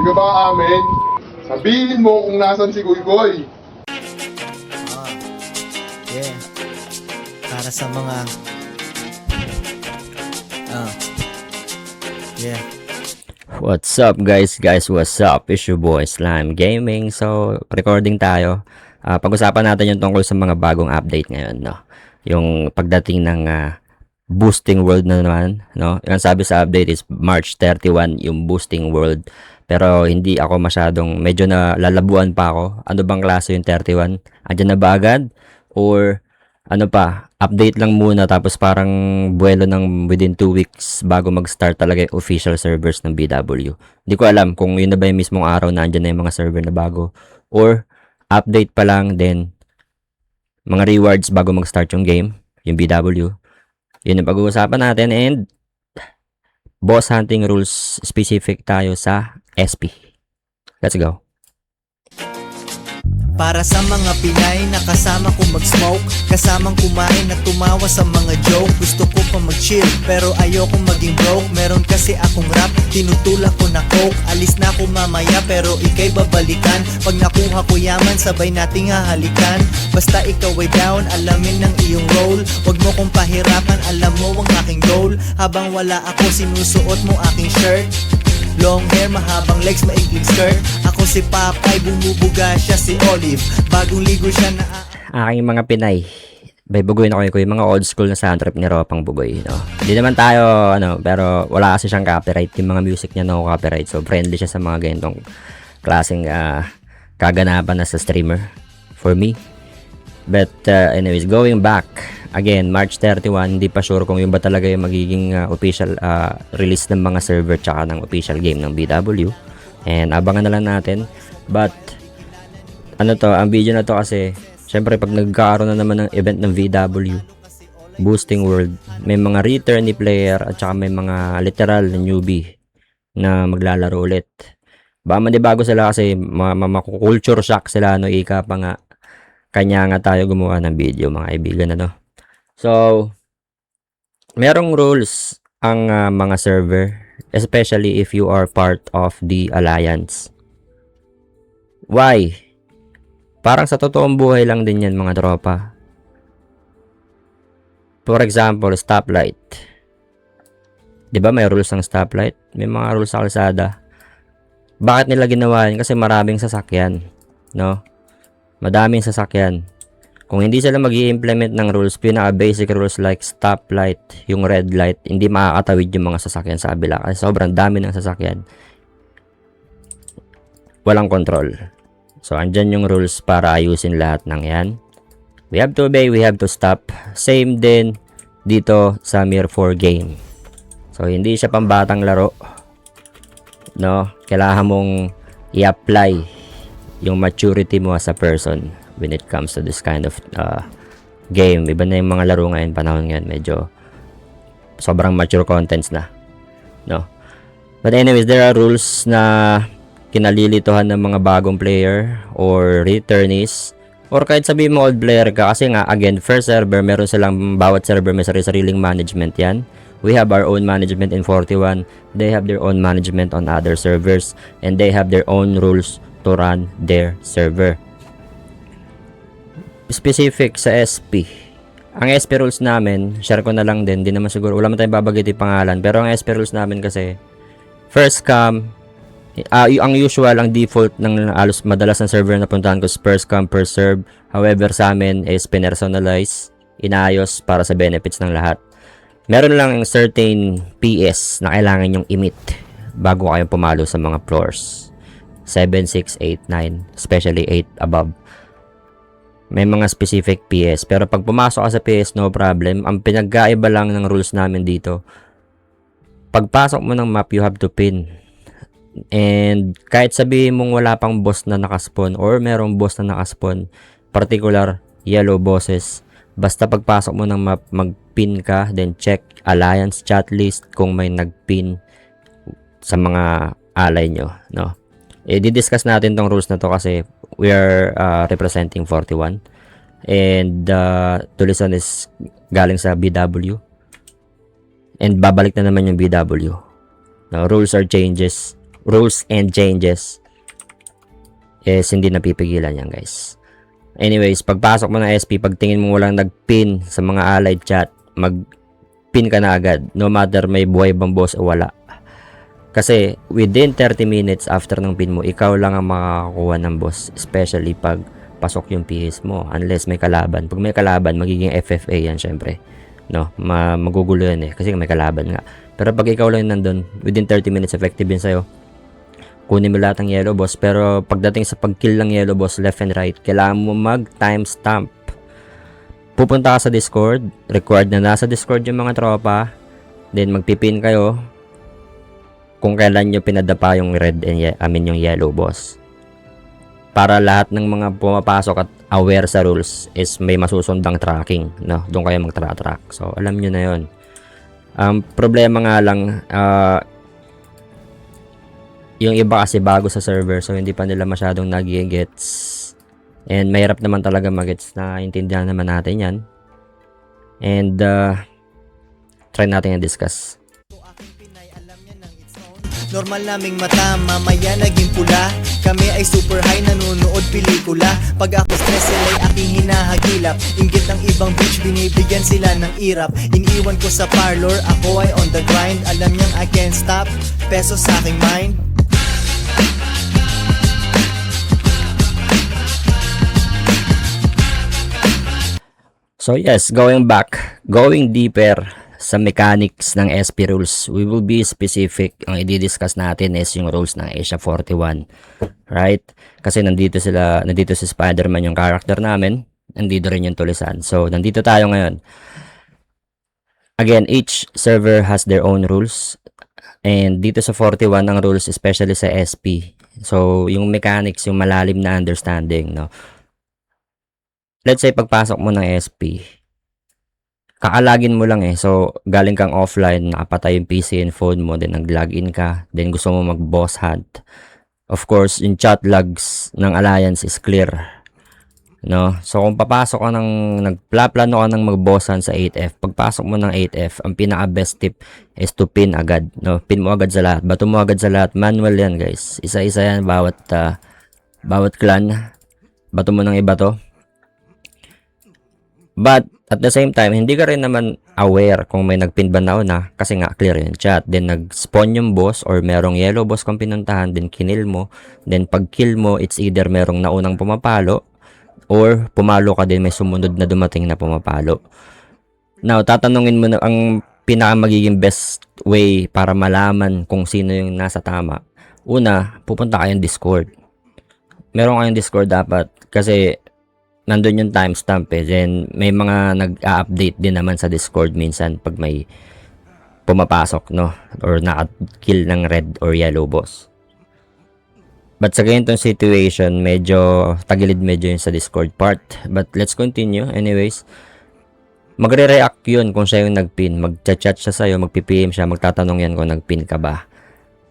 ka ba amin? Sabihin mo kung nasan si Goy-Goy. Yeah. Para sa mga yeah. What's up guys? What's up? It's your boy Slime Gaming. So, recording tayo. Pag-usapan natin yung tungkol sa mga bagong update ngayon, no? Yung pagdating ng boosting world na naman, no? Yung sabi sa update is March 31 yung boosting world. Pero hindi ako masyadong, medyo na lalabuan pa ako. Ano bang klase yung 31? Andiyan na ba agad? Or ano pa, update lang muna tapos parang buwelo ng within 2 weeks bago mag-start talaga yung official servers ng BW. Hindi ko alam kung yun na ba yung mismong araw na andyan na yung mga server na bago or update pa lang then mga rewards bago mag-start yung game, yung BW. Yun ang pag-uusapan natin and boss hunting rules specific tayo sa SP. Let's go. Para sa mga Pinay na kasama ko mag-smoke, kasamang kumain at tumawa sa mga joke. Gusto ko pa mag-chill pero ayoko maging broke. Meron kasi akong rap, tinutulak ko na coke. Alis na ako mamaya pero ikay babalikan. Pag nakuha ko yaman, sabay nating hahalikan. Basta ikaw ay down, alamin ng iyong role. Wag mo kong pahirapan, alam mo ang aking goal. Habang wala ako, sinusuot mo aking shirt. Long hair, mahabang legs, maikling skirt. Ako si Papay, bumubuga siya si Olive. Bagong ligo siya na Aking mga Pinay. Bay bugoy na ko yung mga old school na soundtrack ni Ropang Bugoy, no. Hindi naman tayo pero wala kasi siyang copyright. Yung mga music niya no copyright. So friendly siya sa mga ganitong klaseng kaganapan na sa streamer for me. But anyways, going back again, March 31, hindi pa sure kung yun ba talaga yung magiging official release ng mga server tsaka ng official game ng BW. And abangan na lang natin. But ang video na to kasi syempre pag nagkakaroon na naman ng event ng VW Boosting World, may mga returnee player at saka may mga literal na newbie na maglalaro ulit. Baka manibago sila kasi culture shock sila, no, ika pa nga. Kanya nga tayo gumawa ng video mga kaibigan, ano. So, merong rules ang mga server, especially if you are part of the alliance. Why? Parang sa totoong buhay lang din yan mga tropa. For example, stoplight. Diba may rules ng stoplight? May mga rules sa kalsada. Bakit nila ginawa yan? Kasi maraming sasakyan, no? Madaming sasakyan. Kung hindi sila mag-i-implement ng rules, pinaka-basic rules like stoplight, yung red light, hindi makakatawid yung mga sasakyan sa kabila kasi sobrang dami ng sasakyan. Walang control. So, andyan yung rules para ayusin lahat ng yan. We have to obey, we have to stop. Same din dito sa Mir 4 game. So, hindi siya pambatang laro. No? Kailangan mong i-apply yung maturity mo as a person when it comes to this kind of game. Iba na yung mga laro ngayon, panahon ngayon, medyo sobrang mature contents na, no? But anyways, there are rules na kinalilituhan ng mga bagong player or returnees or kahit sabihin mo old player ka kasi nga, again, first server, meron silang, bawat server may sariling management yan. We have our own management in 41, they have their own management on other servers, and they have their own rules to run their server. Specific sa SP. Ang SP rules namin, share ko na lang din, di naman siguro, wala man tayong babagiti pangalan, pero ang SP rules namin kasi, first come, ang usual, ang default ng alos madalas ng server na puntahan ko is first come, first serve. However, sa amin is pinersonalize, inayos para sa benefits ng lahat. Meron lang certain PS na kailangan yung i-meet bago kayong pumalo sa mga floors. 7, 6, 8, 9, especially 8 above. May mga specific PS. Pero pag pumasok ka sa PS, no problem. Ang pinagkaiba lang ng rules namin dito, pagpasok mo ng map, you have to pin. And kahit sabihin mong wala pang boss na nakaspawn or merong boss na nakaspawn, particular yellow bosses, basta pagpasok mo ng map, mag-pin ka, then check alliance chat list kung may nag-pin sa mga ally nyo, no? Di-discuss natin tong rules na to kasi we are representing 41 and Tulisan is galing sa BW and babalik na naman yung BW. Now, rules are changes rules and changes is hindi napipigilan yan, guys. Anyways, pagpasok mo ng SP, pagtingin mo walang nag-pin sa mga allied chat, mag-pin ka na agad, no matter may buhay bang boss o wala. Kasi within 30 minutes after ng pin mo, ikaw lang ang makakakuha ng boss, especially pag pasok yung PS mo, unless may kalaban. Pag may kalaban, magiging FFA yan syempre, no? Magugulo yan kasi may kalaban nga. Pero pag ikaw lang nandun, within 30 minutes effective yun sa'yo. Kunin mo lahat ng yellow boss, pero pagdating sa pag-kill ng yellow boss left and right, kailangan mo mag-timestamp. Pupunta ka sa Discord, required na nasa Discord yung mga tropa, then magpipin kayo kung kailan nyo pinadapa yung red and yung yellow boss. Para lahat ng mga pumapasok at aware sa rules is may masusundang tracking, no? Doon kayo mag-track. So, alam nyo na yon. Problema nga lang, yung iba kasi bago sa server, so hindi pa nila masyadong nag-gets. And mahirap naman talaga mag-gets, na intindihan naman natin yan. And try natin i-discuss. Normal naming mata, mamaya naging pula. Kami ay super high, nanonood pelikula. Pag ako stress, sila'y aking hinahagilap. Inggit ng ibang bitch, binibigyan sila ng irap. Iniwan ko sa parlor, ako ay on the grind. Alam niyang I can't stop, peso sa aking mind. So yes, going deeper sa mechanics ng SP rules, we will be specific. Ang i-discuss natin is yung rules ng Asia 41. Right? Kasi nandito si Spider-Man yung character namin. Nandito rin yung Tulisan. So, nandito tayo ngayon. Again, each server has their own rules. And dito sa 41 ang rules, especially sa SP. So, yung mechanics, yung malalim na understanding, no? Let's say, pagpasok mo ng SP, kakalagin mo lang so galing kang offline, nakapatay yung PC and phone mo, then nag-login ka, then gusto mo mag-boss hunt. Of course, yung chat logs ng Alliance is clear, no? So kung papasok ka nagplano ka ng mag-boss hunt sa 8F, pagpasok mo ng 8F, ang pinaka-best tip is to pin agad, no? Pin mo agad sa lahat, bato mo agad sa lahat, manual yan guys, isa-isa yan, bawat clan, bato mo ng iba to. But at the same time, hindi ka rin naman aware kung may nagpin ba na una, kasi nga clear yung chat. Then nag-spawn yung boss or merong yellow boss kung pinuntahan, then kinil mo. Then pag kill mo, it's either merong naunang pumapalo or pumalo ka din, may sumunod na dumating na pumapalo. Now, tatanungin mo na ang pinaka magiging best way para malaman kung sino yung nasa tama. Una, pupunta kayong Discord. Meron kayong Discord dapat kasi nandun yung timestamp Then may mga nag-a-update din naman sa Discord minsan pag may pumapasok, no? Or naka-kill ng red or yellow boss. But sa ganitong situation, medyo tagilid medyo yung sa Discord part. But let's continue. Anyways, magre-react yun kung siya yung nag-pin. Mag-chat siya sa'yo, mag-PPM siya, magtatanong yan kung nag-pin ka ba.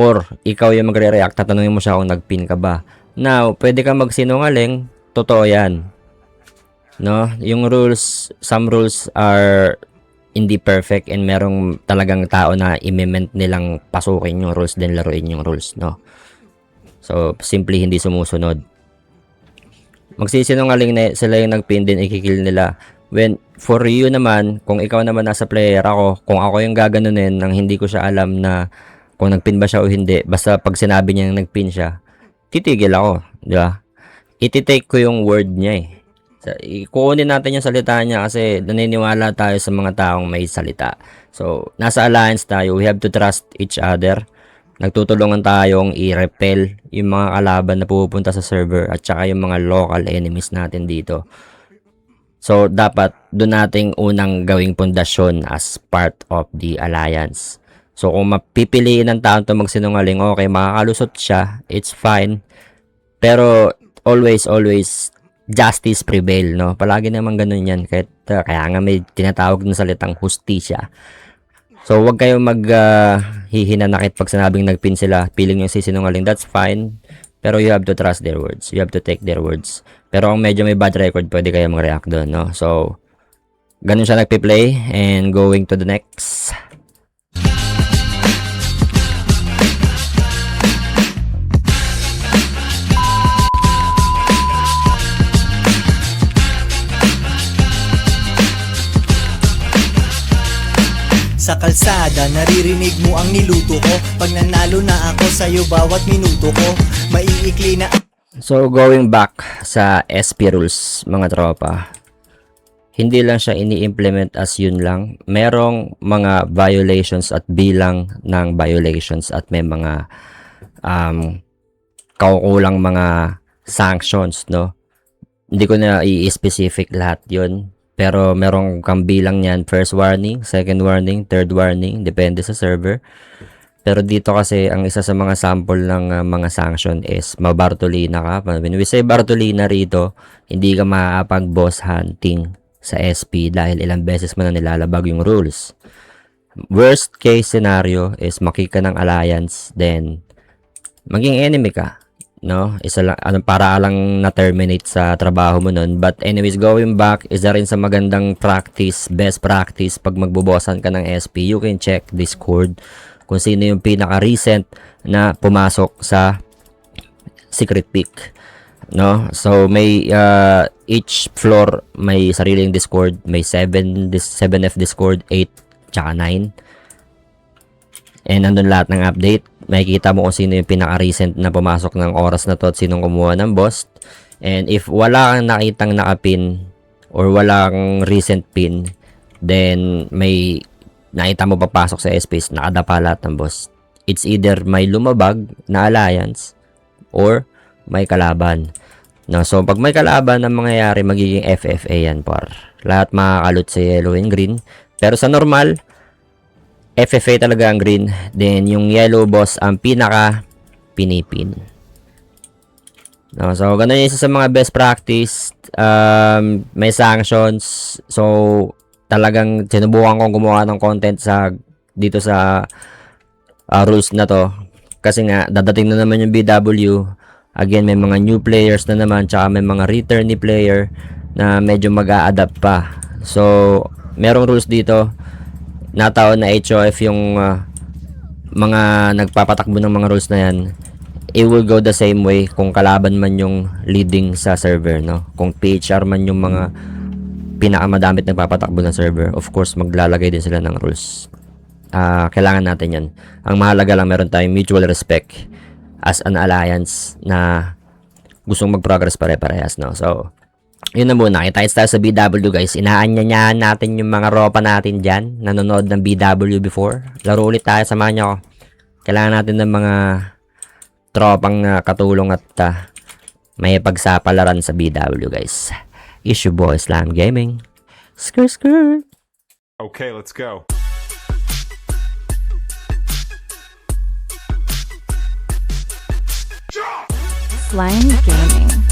Or ikaw yung magre-react, tatanungin mo siya kung nag-pin ka ba. Now, pwede kang magsinungaling, totoo yan. No, yung rules, some rules are hindi perfect and merong talagang tao na i-ment nilang pasukin yung rules then laruin yung rules, no. So, simply hindi sumusunod. Magsisinungaling na sila yung nagpin din, ikikil nila. When, for you naman, kung ikaw naman nasa player ako, kung ako yung gaganunin nang hindi ko siya alam na kung nagpin ba siya o hindi, basta pag sinabi niya nagpin siya, titigil ako, di ba? Iti-take ko yung word niya kukunin natin yung salita niya kasi naniniwala tayo sa mga taong may salita. So, nasa alliance tayo. We have to trust each other. Nagtutulungan tayong i-repel yung mga kalaban na pupunta sa server at saka yung mga local enemies natin dito. So, dapat doon nating unang gawing pundasyon as part of the alliance. So, kung mapipiliin ng tao ito magsinungaling, okay, makakalusot siya, it's fine. Pero, always, justice prevail, no? Palagi naman ganun yan. Kaya nga may tinatawag na salitang hustisya. So, wag kayong maghihinanakit pag sinabing nagpin sila, piling yung sisinungaling, that's fine. Pero you have to trust their words. You have to take their words. Pero kung medyo may bad record, pwede kayo mag-react doon, no? So, ganun siya nagpi-play. And going to the next. kalsada, naririnig mo ang niluto ko. Pag nanalo na ako sa'yo bawat minuto ko, maiikli na. So, going back sa SP rules, mga tropa, hindi lang siya ini-implement as yun lang. Merong mga violations at bilang ng violations at may mga kaukulang mga sanctions, no? Hindi ko na i-specific lahat yun. Pero merong kang bilang niyan, first warning, second warning, third warning, depende sa server. Pero dito kasi, ang isa sa mga sample ng mga sanction is mabartolina ka. When we say bartolina rito, hindi ka makakapag-boss hunting sa SP dahil ilang beses mo na nilalabag yung rules. Worst case scenario is makika ng alliance, then maging enemy ka. No, isa lang para lang na-terminate sa trabaho mo nun. But anyways, going back, isa rin sa magandang practice, best practice pag magbubosan ka ng SP, you can check Discord kung sino yung pinaka-recent na pumasok sa secret pick. No, so may each floor may sariling Discord, may 7F Discord, 8 tsaka 9. And nandun lahat ng update. Makikita mo kung sino yung pinaka-recent na pumasok ng oras na to at sinong kumuha ng boss. And if wala kang nakitang nakapin or walang recent pin, then may nakita mo papasok sa space, nakadapa lahat ng boss. It's either may lumabag na alliance or may kalaban. No, so pag may kalaban ang mangyayari, magiging FFA yan, par. Lahat makakalot sa yellow and green. Pero sa normal, FFA talaga ang green. Then, yung yellow boss ang pinaka pinipin. No, so, ganun yung isa sa mga best practice. May sanctions. So, talagang sinubukan kong gumawa ng content dito sa rules na to. Kasi nga, dadating na naman yung BW. Again, may mga new players na naman. Tsaka may mga returnee player na medyo mag-a-adapt pa. So, merong rules dito. Nataon na HOF yung mga nagpapatakbo ng mga rules na yan. It will go the same way kung kalaban man yung leading sa server, no? Kung PHR man yung mga pinakamadamit nagpapatakbo ng server, of course maglalagay din sila ng rules. Kailangan natin yan. Ang mahalaga lang, meron tayong mutual respect as an alliance na gustong mag-progress pare-parehas, no? So, yun na muna. Kita-kits tayo sa BW, guys. Inaanyanyahan natin yung mga ropa natin dyan. Nanonood ng BW before. Laro ulit tayo. Samahan nyo ako. Kailangan natin ng mga tropang katulong at may pagsapalaran sa BW, guys. Issue boy, Slam Gaming. Skrr, skrr. Okay, let's go. Slime Gaming.